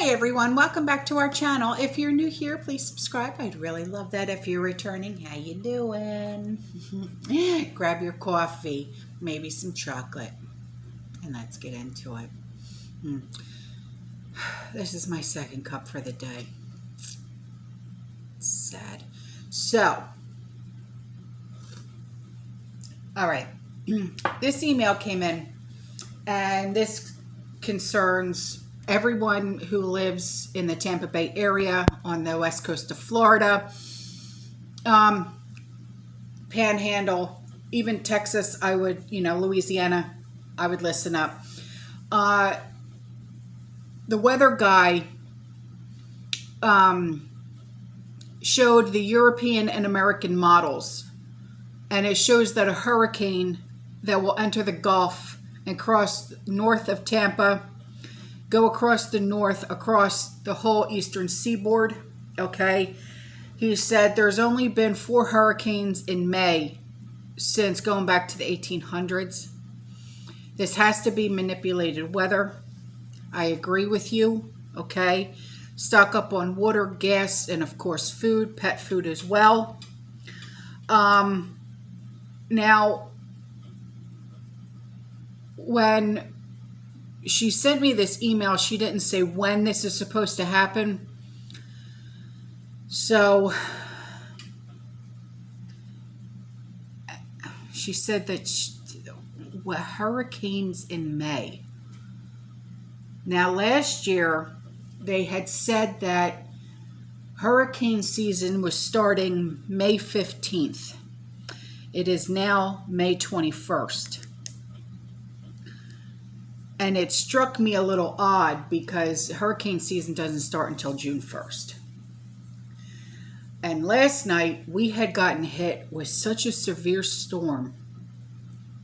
Hi everyone, welcome back to our channel. If you're new here, please subscribe. I'd really love that. If you're returning, how you doing? Grab your coffee, maybe some chocolate, and let's get into it. This is my second cup for the day. Sad. So, all right, this email came in, and this concerns everyone who lives in the Tampa Bay area on the west coast of Florida, Panhandle, even Texas. I would, Louisiana, I would listen up. The weather guy showed the European and American models, and it shows that a hurricane that will enter the Gulf and cross north of Tampa, go across the north, across the whole eastern seaboard, okay? He said there's only been 4 hurricanes in May since going back to the 1800s. This has to be manipulated weather. I agree with you, okay? Stock up on water, gas, and of course food, pet food as well. Now, when she sent me this email, she didn't say when this is supposed to happen. So she said that hurricanes in May. Now, last year, they had said that hurricane season was starting May 15th. It is now May 21st. And it struck me a little odd because hurricane season doesn't start until June 1st. And last night, we had gotten hit with such a severe storm.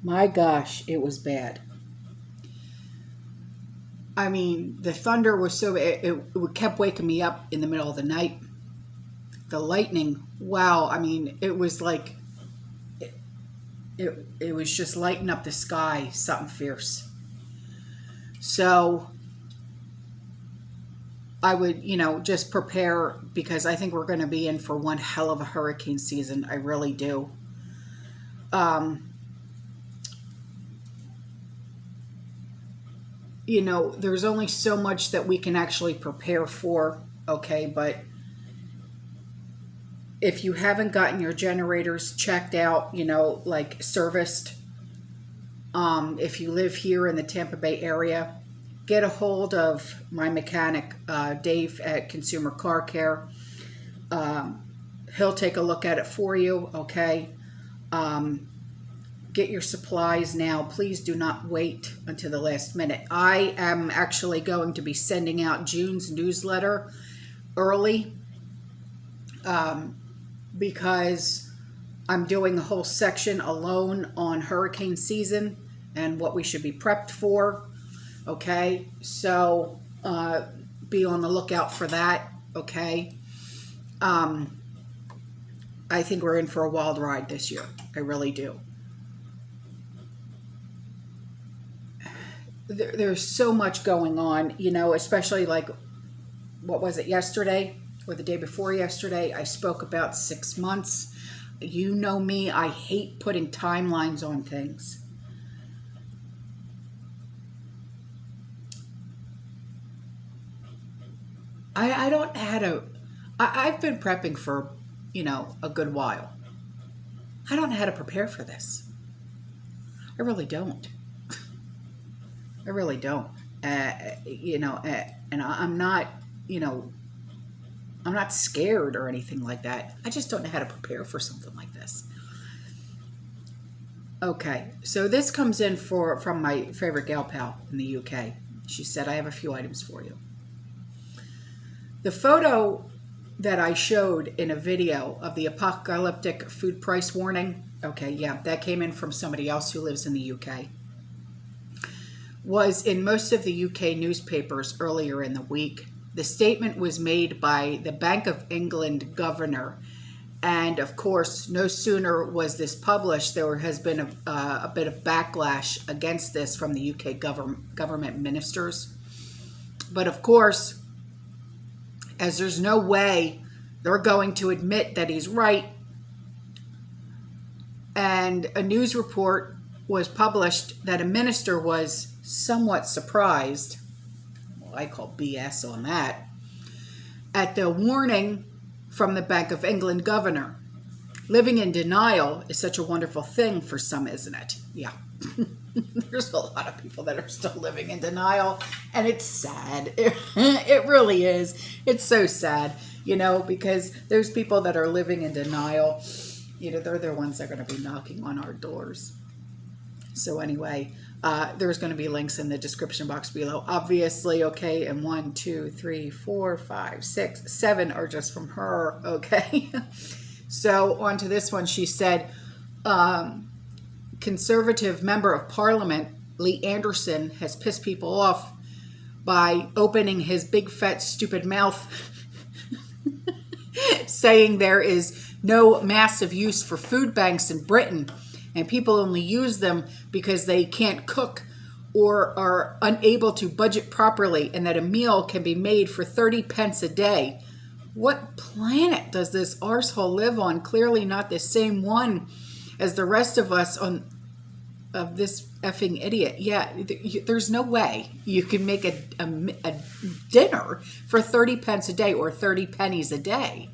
My gosh, it was bad. I mean, the thunder was so, it kept waking me up in the middle of the night. The lightning, wow. I mean, it was like, it was just lighting up the sky, something fierce. So I would, just prepare, because I think we're going to be in for one hell of a hurricane season. I really do. There's only so much that we can actually prepare for, okay? But if you haven't gotten your generators checked out, like serviced, if you live here in the Tampa Bay area, get a hold of my mechanic, Dave at Consumer Car Care. He'll take a look at it for you, okay? Get your supplies now. Please do not wait until the last minute. I am actually going to be sending out June's newsletter early because I'm doing a whole section alone on hurricane season and what we should be prepped for, okay? So be on the lookout for that, okay? I think we're in for a wild ride this year. I really do. There's so much going on, especially like, what was it, yesterday or the day before yesterday? I spoke about 6 months. You know me, I hate putting timelines on things. I don't know how to, I've been prepping for, a good while. I don't know how to prepare for this. I really don't. I really don't. And I'm not, I'm not scared or anything like that. I just don't know how to prepare for something like this. Okay, so this comes in from my favorite gal pal in the UK. She said, I have a few items for you. The photo that I showed in a video of the apocalyptic food price warning, okay, yeah, that came in from somebody else who lives in the UK, was in most of the UK newspapers earlier in the week. The statement was made by the Bank of England governor, and of course, no sooner was this published, there has been a bit of backlash against this from the UK government ministers. But of course, as there's no way they're going to admit that he's right. And a news report was published that a minister was somewhat surprised, well, I call BS on that, at the warning from the Bank of England governor. Living in denial is such a wonderful thing for some, isn't it? Yeah. There's a lot of people that are still living in denial, and it's sad. It really is. It's so sad, because those people that are living in denial, they're the ones that are going to be knocking on our doors. So anyway, there's going to be links in the description box below. Obviously, okay, and 1, 2, 3, 4, 5, 6, 7 are just from her, okay? So on to this one, she said, Conservative Member of Parliament, Lee Anderson, has pissed people off by opening his big, fat, stupid mouth, saying there is no massive use for food banks in Britain, and people only use them because they can't cook or are unable to budget properly, and that a meal can be made for 30 pence a day. What planet does this arsehole live on? Clearly not the same one as the rest of us of this effing idiot. Yeah, there's no way you can make a dinner for 30 pence a day or 30 pennies a day.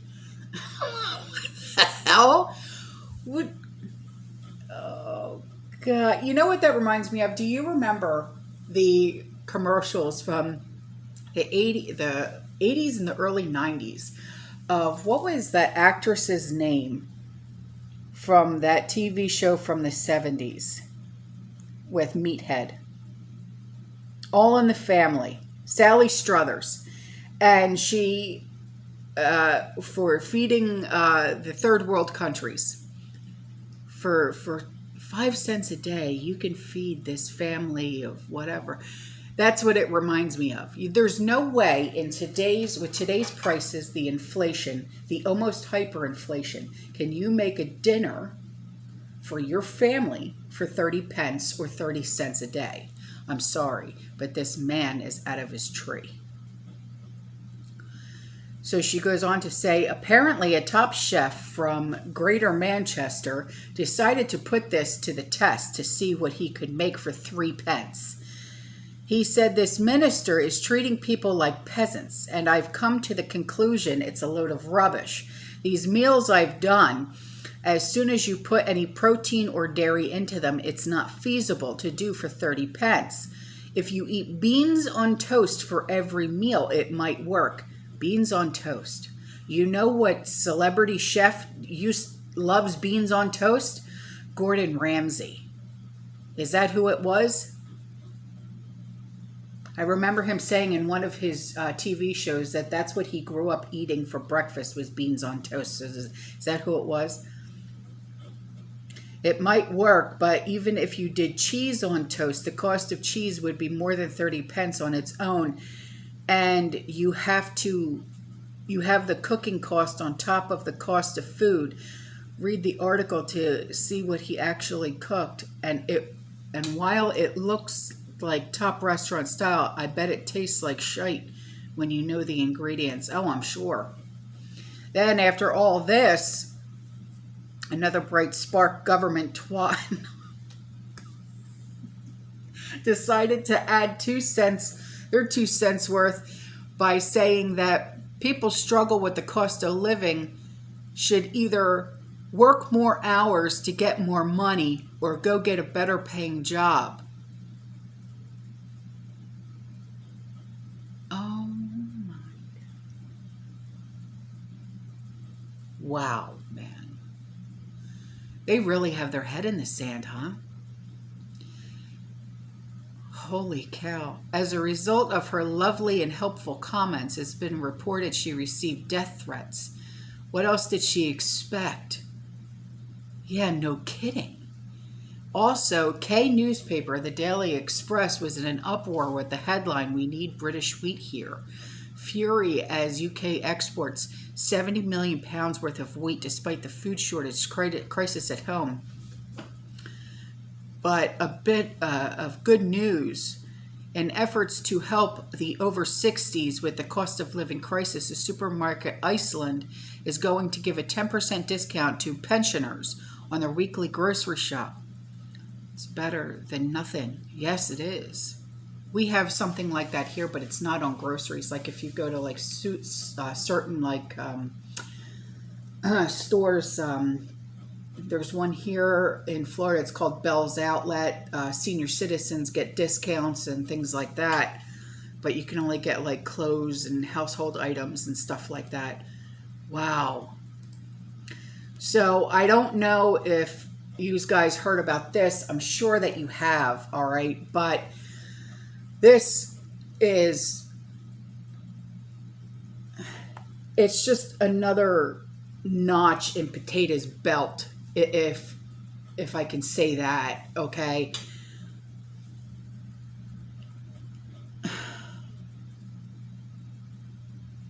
What the hell? Oh, God. You know what that reminds me of? Do you remember the commercials from the 80s and the early 90s of, what was that actress's name from that TV show from the 70s with Meathead? All in the Family. Sally Struthers. And she, for feeding the third world countries, for 5 cents a day, you can feed this family of whatever. That's what it reminds me of. There's no way with today's prices, the inflation, the almost hyperinflation, can you make a dinner for your family for 30 pence or 30 cents a day. I'm sorry, but this man is out of his tree. So she goes on to say, apparently a top chef from Greater Manchester decided to put this to the test to see what he could make for 3 pence. He said, this minister is treating people like peasants, and I've come to the conclusion it's a load of rubbish. These meals I've done, as soon as you put any protein or dairy into them, it's not feasible to do for 30 pence. If you eat beans on toast for every meal, it might work. Beans on toast. You know what celebrity chef loves beans on toast? Gordon Ramsay. Is that who it was? I remember him saying in one of his TV shows that that's what he grew up eating for breakfast was beans on toast. Is that who it was? It might work, but even if you did cheese on toast, the cost of cheese would be more than 30 pence on its own. And you have the cooking cost on top of the cost of food. Read the article to see what he actually cooked. And while it looks like top restaurant style, I bet it tastes like shite when you know the ingredients. Oh, I'm sure. Then after all this, another bright spark government twat decided to add 2 cents, their 2 cents worth, by saying that people struggle with the cost of living should either work more hours to get more money or go get a better paying job. Oh my God. Wow, man. They really have their head in the sand, huh? Holy cow. As a result of her lovely and helpful comments, it's been reported she received death threats. What else did she expect? Yeah, no kidding. Also, K newspaper, the Daily Express, was in an uproar with the headline, "We need British wheat here." Fury as UK exports 70 million pounds worth of wheat despite the food shortage crisis at home. But a bit of good news In efforts to help the over 60s with the cost of living crisis, the supermarket Iceland is going to give a 10% discount to pensioners on their weekly grocery shop. It's better than nothing. Yes, it is. We have something like that here, but it's not on groceries. Like if you go to like certain like stores, there's one here in Florida. It's called Bell's Outlet. Senior citizens get discounts and things like that, but you can only get like clothes and household items and stuff like that. Wow. So I don't know if you guys heard about this. I'm sure that you have, all right? But this is, it's just another notch in Potato's belt, if I can say that, okay?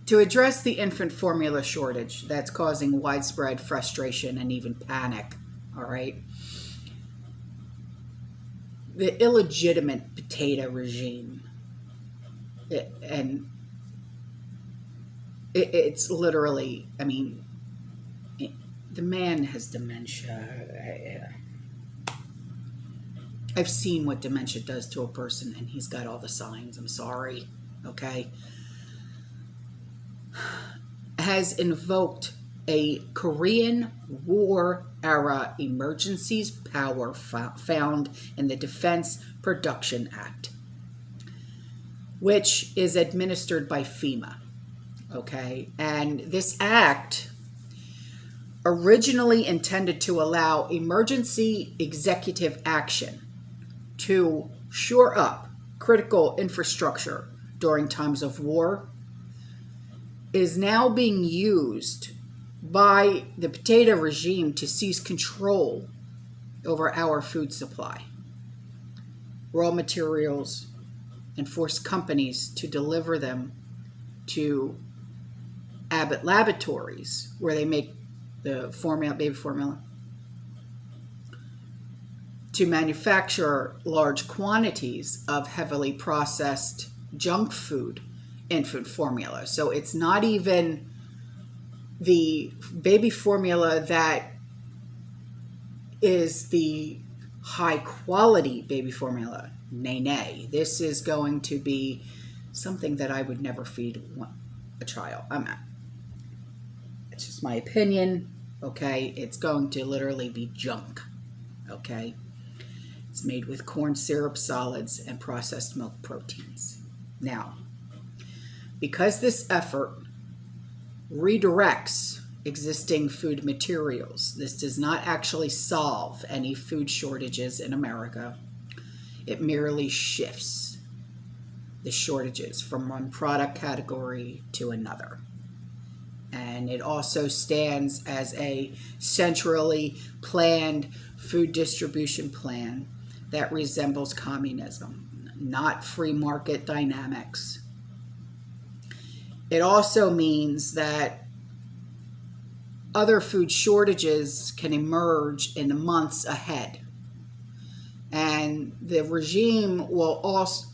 To address the infant formula shortage that's causing widespread frustration and even panic, all right? The illegitimate potato regime, it's literally, I mean, the man has dementia. I've seen what dementia does to a person, and he's got all the signs. I'm sorry, okay? Has invoked a Korean War-era emergencies power found in the Defense Production Act, which is administered by FEMA, okay? And this act originally intended to allow emergency executive action to shore up critical infrastructure during times of war, is now being used by the potato regime to seize control over our food supply, raw materials, and force companies to deliver them to Abbott Laboratories, where they make the formula, baby formula, to manufacture large quantities of heavily processed junk food infant formula. So it's not even the baby formula that is the high quality baby formula. Nay, nay. This is going to be something that I would never feed a child. It's just my opinion, okay? It's going to literally be junk, okay? It's made with corn syrup solids and processed milk proteins. Now, because this effort redirects existing food materials, this does not actually solve any food shortages in America. It merely shifts the shortages from one product category to another. And it also stands as a centrally planned food distribution plan that resembles communism, not free market dynamics. It also means that other food shortages can emerge in the months ahead. And the regime will also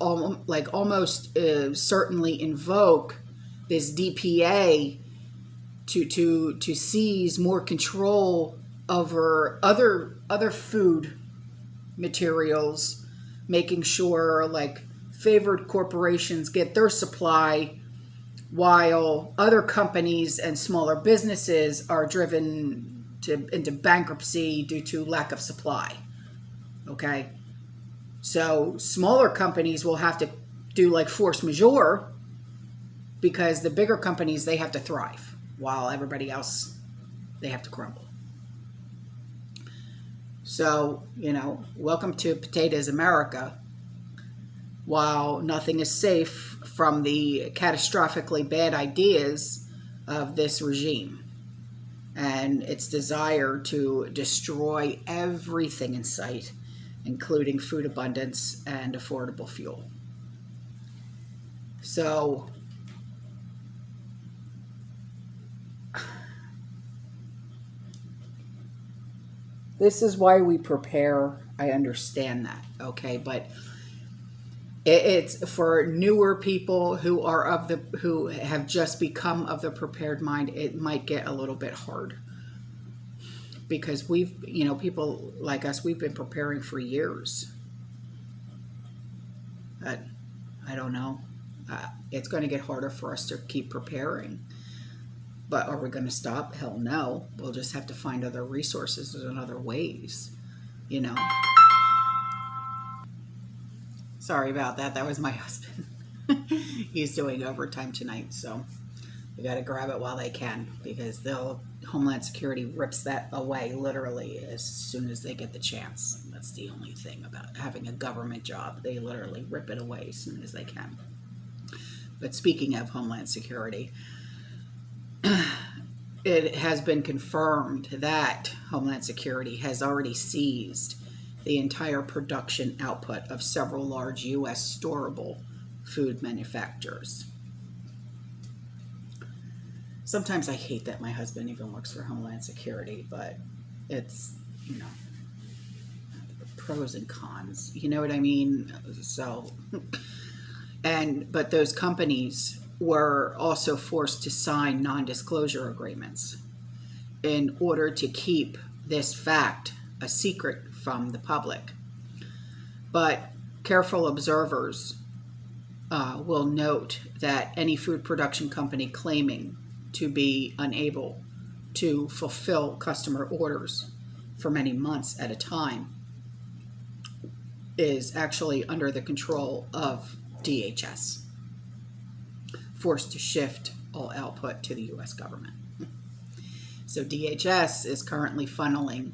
almost certainly invoke this DPA to seize more control over other food materials, making sure like favored corporations get their supply, while other companies and smaller businesses are driven into bankruptcy due to lack of supply. Okay? So smaller companies will have to do like force majeure, because the bigger companies, they have to thrive, while everybody else, they have to crumble. So, welcome to Potato's America. While nothing is safe from the catastrophically bad ideas of this regime and its desire to destroy everything in sight, including food abundance and affordable fuel. So, this is why we prepare. I understand that, okay? But It's for newer people who have just become of the prepared mind. It might get a little bit hard because people like us, we've been preparing for years. But I don't know. It's going to get harder for us to keep preparing. But are we going to stop? Hell no. We'll just have to find other resources and other ways, you know. Sorry about that. That was my husband. He's doing overtime tonight, so we got to grab it while they can, because Homeland Security rips that away literally as soon as they get the chance. That's the only thing about having a government job. They literally rip it away as soon as they can. But speaking of Homeland Security, it has been confirmed that Homeland Security has already seized the entire production output of several large U.S. storable food manufacturers. Sometimes I hate that my husband even works for Homeland Security, but it's, pros and cons. You know what I mean? So, but those companies were also forced to sign non-disclosure agreements in order to keep this fact a secret from the public. But careful observers will note that any food production company claiming to be unable to fulfill customer orders for many months at a time is actually under the control of DHS, forced to shift all output to the U.S. government. So DHS is currently funneling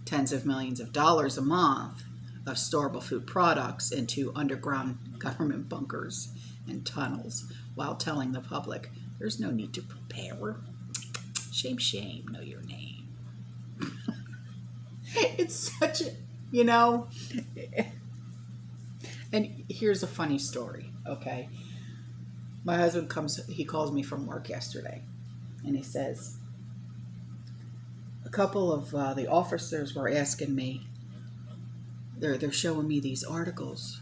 tens of millions of dollars a month of storable food products into underground government bunkers and tunnels while telling the public there's no need to prepare. Shame, shame, know your name. It's such a, and here's a funny story, okay? My husband he calls me from work yesterday, and he says, a couple of the officers were asking me, they're showing me these articles,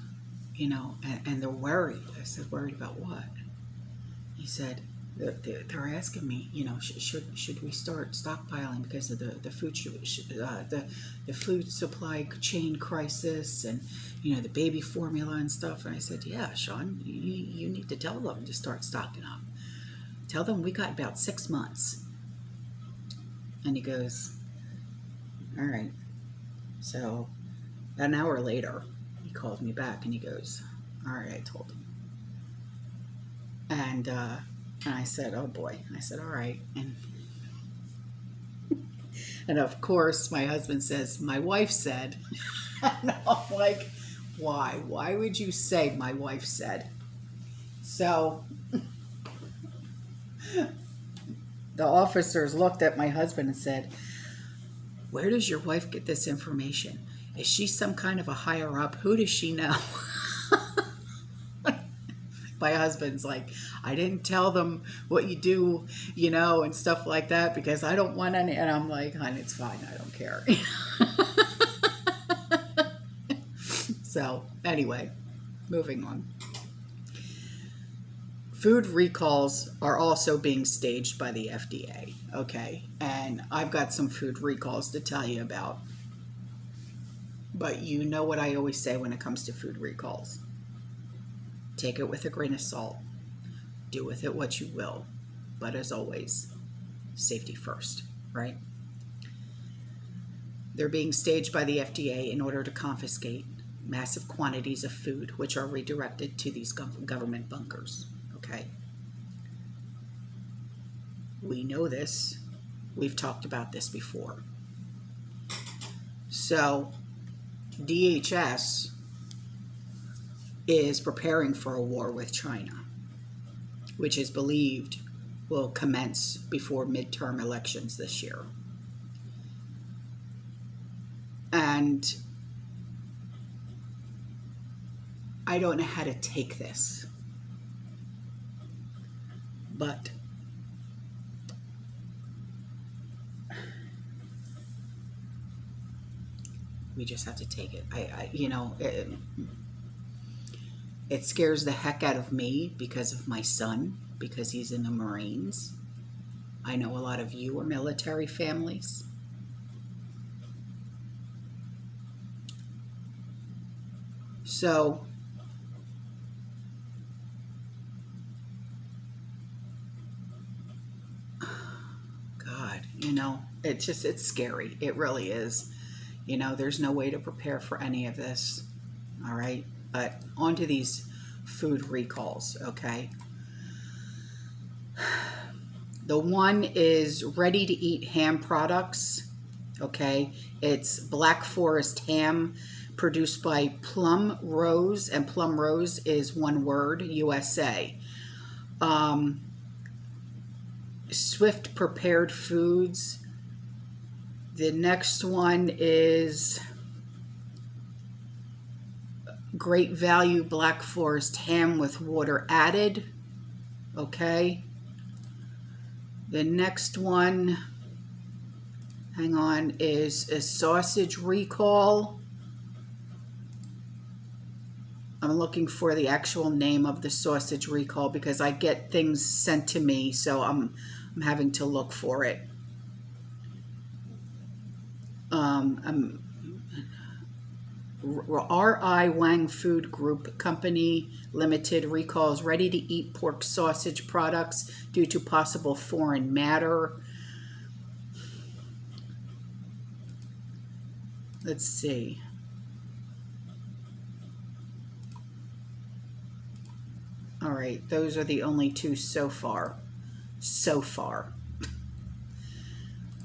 and they're worried. I said, worried about what? He said, they're asking me, should we start stockpiling because of the food supply chain crisis and the baby formula and stuff? And I said, yeah, Sean, you need to tell them to start stocking up. Tell them we got about 6 months. And he goes, all right. So an hour later, he calls me back and he goes, all right, I told him. And I said, oh boy. I said, all right. And of course, my husband says, my wife said. And I'm like, why? Why would you say my wife said? So the officers looked at my husband and said, where does your wife get this information? Is she some kind of a higher up? Who does she know? My husband's like, I didn't tell them what you do, and stuff like that because I don't want any. And I'm like, hon, it's fine. I don't care. So anyway, moving on. Food recalls are also being staged by the FDA, okay? And I've got some food recalls to tell you about. But you know what I always say when it comes to food recalls. Take it with a grain of salt. Do with it what you will. But as always, safety first, right? They're being staged by the FDA in order to confiscate massive quantities of food, which are redirected to these government bunkers. Okay. We know this. We've talked about this before. So, DHS is preparing for a war with China, which is believed will commence before midterm elections this year. And I don't know how to take this. But we just have to take it. It scares the heck out of me because of my son, because he's in the Marines. I know a lot of you are military families. So, God, you know, it's scary. It really is. You know, there's no way to prepare for any of this. All right. But on to these food recalls, okay? The one is ready-to-eat ham products, okay? It's Black Forest ham produced by Plum Rose, and Plum Rose is one word, USA. Swift Prepared Foods. The next one is Great Value Black Forest ham with water added. Okay. The next one, hang on, is a sausage recall. I'm looking for the actual name of the sausage recall because I get things sent to me, so I'm having to look for it. R.I. Wang Food Group Company Limited recalls ready-to-eat pork sausage products due to possible foreign matter. Let's see. All right, those are the only two so far.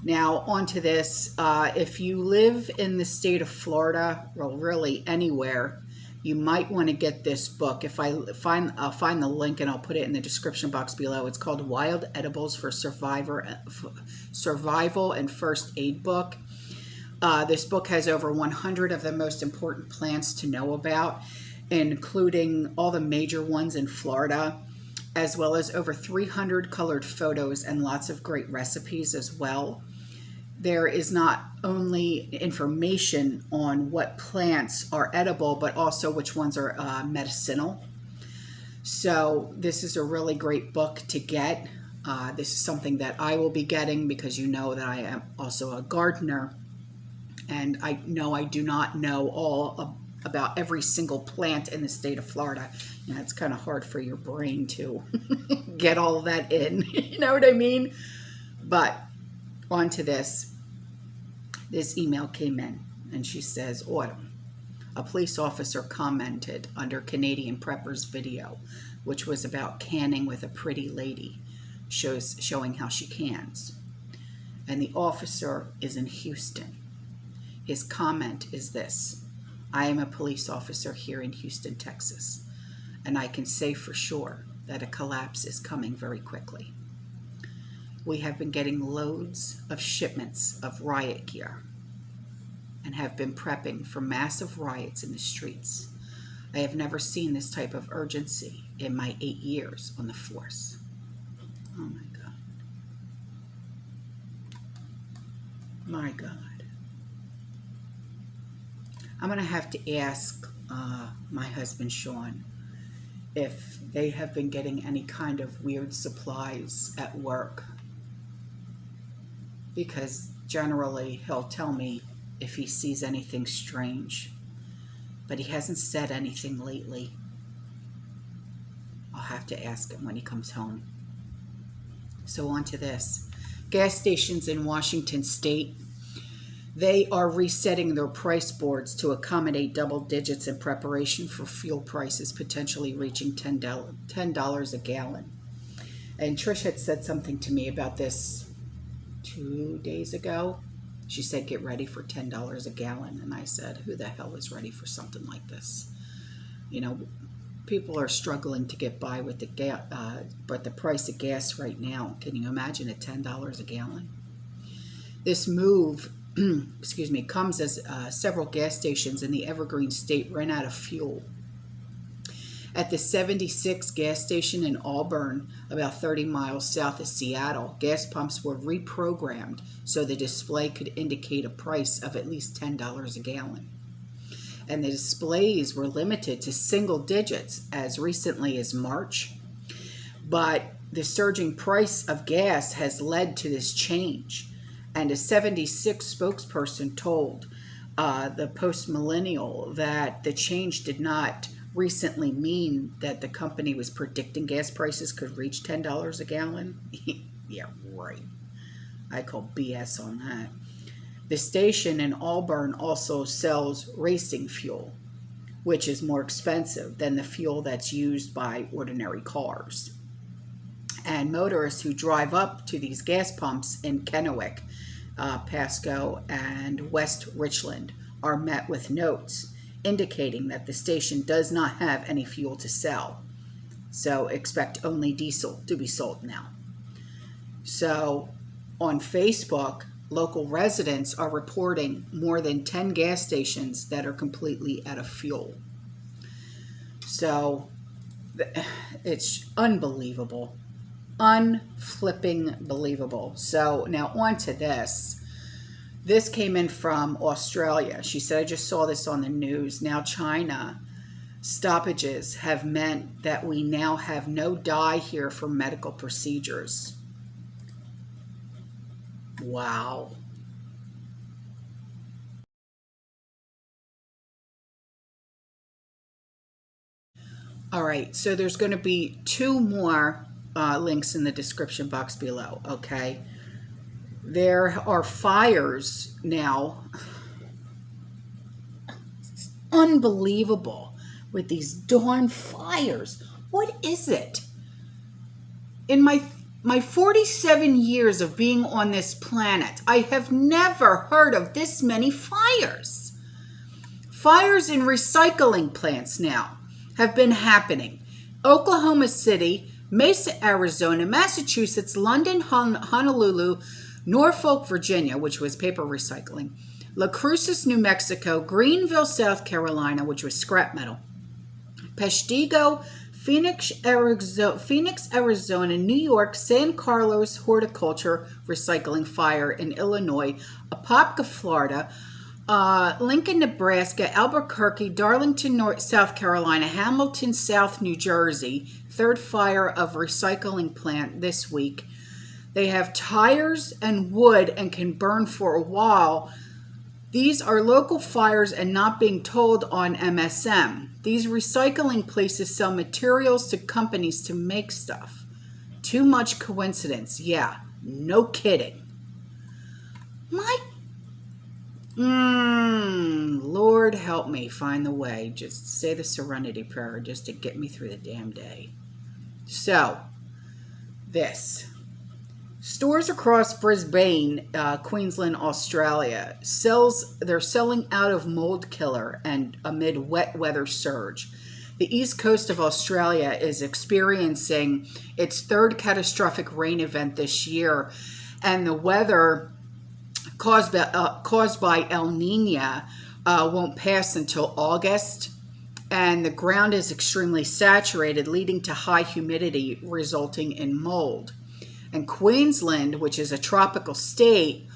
Now, on to this. If you live in the state of Florida, or really anywhere, you might want to get this book. If I'll find the link and I'll put it in the description box below. It's called Wild Edibles for Survival and First Aid Book. This book has over 100 of the most important plants to know about, including all the major ones in Florida, as well as over 300 colored photos and lots of great recipes as well. There is not only information on what plants are edible, but also which ones are medicinal. So this is a really great book to get. This is something that I will be getting because you know that I am also a gardener. And I know I do not know all about every single plant in the state of Florida. You know, it's kind of hard for your brain to get all that in. You know what I mean? But on to this. This email came in and she says, Autumn, a police officer commented under Canadian Prepper's video, which was about canning with a pretty lady, showing how she cans. And the officer is in Houston. His comment is this: I am a police officer here in Houston, Texas, and I can say for sure that a collapse is coming very quickly. We have been getting loads of shipments of riot gear and have been prepping for massive riots in the streets. I have never seen this type of urgency in my 8 years on the force. Oh my God. My God. I'm going to have to ask my husband, Sean, if they have been getting any kind of weird supplies at work. Because generally he'll tell me if he sees anything strange. But he hasn't said anything lately. I'll have to ask him when he comes home. So on to this. Gas stations in Washington State, they are resetting their price boards to accommodate double digits in preparation for fuel prices potentially reaching $10 a gallon. And Trish had said something to me about this 2 days ago. She said, get ready for $10 a gallon. And I said, who the hell is ready for something like this? You know, people are struggling to get by with the gas, but the price of gas right now, can you imagine at $10 a gallon? This move, excuse me, comes as several gas stations in the Evergreen State ran out of fuel. At the 76 gas station in Auburn, about 30 miles south of Seattle, gas pumps were reprogrammed so the display could indicate a price of at least $10 a gallon. and the displays were limited to single digits as recently as March. But the surging price of gas has led to this change, and a 76 spokesperson told the Post-Millennial that the change did not recently mean that the company was predicting gas prices could reach $10 a gallon. Yeah, right. I call BS on that. The station in Auburn also sells racing fuel, which is more expensive than the fuel that's used by ordinary cars. And motorists who drive up to these gas pumps in Kennewick, Pasco, and West Richland are met with notes indicating that the station does not have any fuel to sell. So expect only diesel to be sold now. So on Facebook, local residents are reporting more than 10 gas stations that are completely out of fuel. So it's unbelievable. Unflipping believable. So now on to this. This came in from Australia. She said, I just saw this on the news. Now China stoppages have meant that we now have no dye here for medical procedures. Wow. All right, so there's going to be two more links in the description box below, okay? There are fires now. It's unbelievable with these darn fires. What is it? In my 47 years of being on this planet, I have never heard of this many fires. Fires in recycling plants now have been happening. Oklahoma City, Mesa, Arizona, Massachusetts, London, Honolulu, Norfolk, Virginia, which was paper recycling, La Cruces, New Mexico, Greenville, South Carolina, which was scrap metal, Peshtigo, Phoenix, Arizona, New York, San Carlos, horticulture, recycling fire in Illinois, Apopka, Florida, Lincoln, Nebraska, Albuquerque, Darlington, South Carolina, Hamilton, South New Jersey, third fire of recycling plant this week. They have tires and wood and can burn for a while. These are local fires and not being told on MSM. These recycling places sell materials to companies to make stuff. Too much coincidence. Yeah, no kidding. Lord help me find the way. Just say the serenity prayer just to get me through the damn day. So, this. Stores across Brisbane, Queensland, Australia, they're selling out of mold killer and amid wet weather surge. The east coast of Australia is experiencing its third catastrophic rain event this year, and the weather caused by El Nino won't pass until August, and the ground is extremely saturated, leading to high humidity, resulting in mold. And Queensland, which is a tropical state,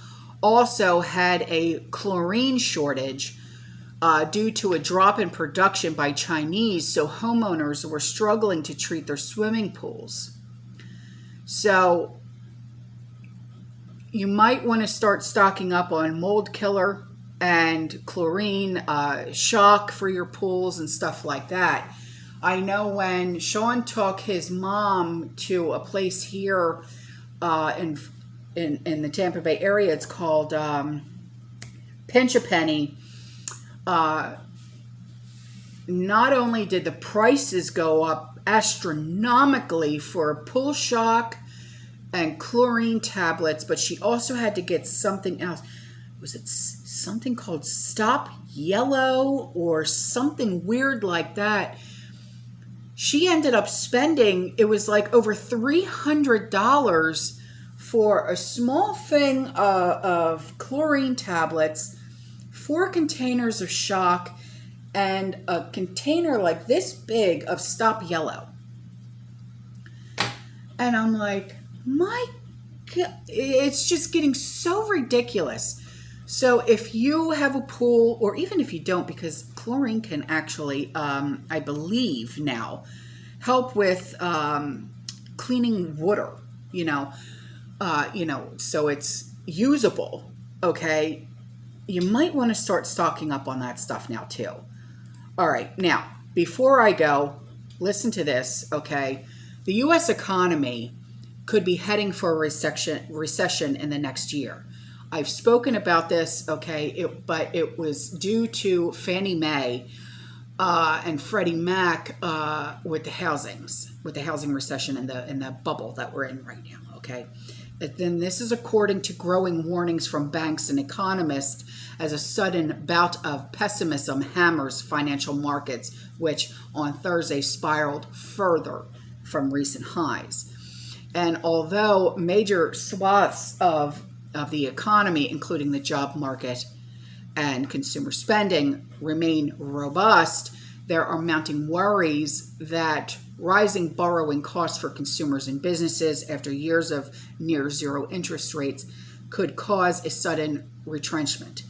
also had a chlorine shortage due to a drop in production by Chinese, so homeowners were struggling to treat their swimming pools. So you might want to start stocking up on mold killer and chlorine shock for your pools and stuff like that. I know when Sean took his mom to a place here in the Tampa Bay area, it's called Pinch a Penny. Not only did the prices go up astronomically for pool shock and chlorine tablets, but she also had to get something else. Was it something called Stop Yellow or something weird like that? She ended up spending, it was like over $300 for a small thing of chlorine tablets, 4 containers of shock, and a container like this big of Stop Yellow. And I'm like, my God, it's just getting so ridiculous. So if you have a pool, or even if you don't, because chlorine can actually, I believe now, help with cleaning water, so it's usable, okay? You might want to start stocking up on that stuff now too. All right, now, before I go, listen to this, okay? The U.S. economy could be heading for a recession in the next year. I've spoken about this, okay, but it was due to Fannie Mae and Freddie Mac with the housing recession and the bubble that we're in right now, okay? But then this is according to growing warnings from banks and economists as a sudden bout of pessimism hammers financial markets, which on Thursday spiraled further from recent highs. And although major swaths of the economy, including the job market and consumer spending, remain robust, there are mounting worries that rising borrowing costs for consumers and businesses after years of near zero interest rates could cause a sudden retrenchment.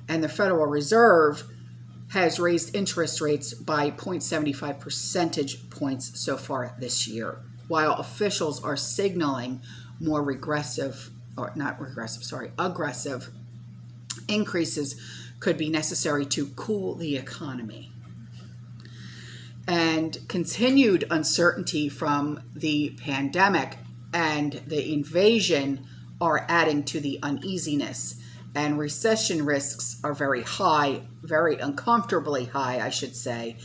And the Federal Reserve has raised interest rates by 0.75 percentage points so far this year, while officials are signaling more aggressive increases could be necessary to cool the economy. And continued uncertainty from the pandemic and the invasion are adding to the uneasiness, and recession risks are very high, very uncomfortably high, I should say,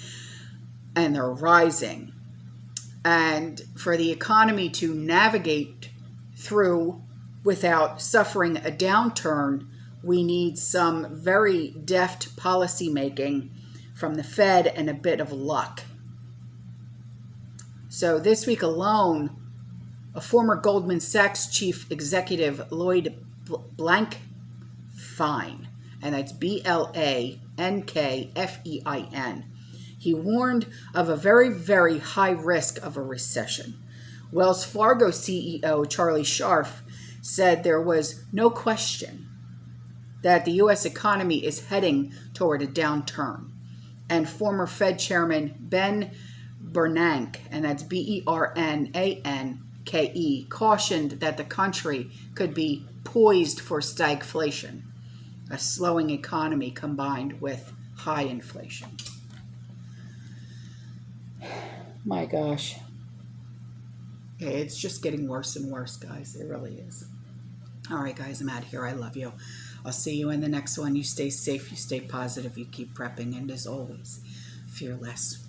and they're rising. And for the economy to navigate through without suffering a downturn, we need some very deft policy making from the Fed and a bit of luck. So this week alone, a former Goldman Sachs chief executive, Lloyd Blankfein, and that's Blankfein, he warned of a very, very high risk of a recession. Wells Fargo CEO Charlie Scharf said there was no question that the U.S. economy is heading toward a downturn. And former Fed Chairman Ben Bernanke, and that's Bernanke, cautioned that the country could be poised for stagflation, a slowing economy combined with high inflation. My gosh. It's just getting worse and worse, guys. It really is. All right, guys, I'm out of here. I love you. I'll see you in the next one. You stay safe, you stay positive, you keep prepping, and as always, fearless.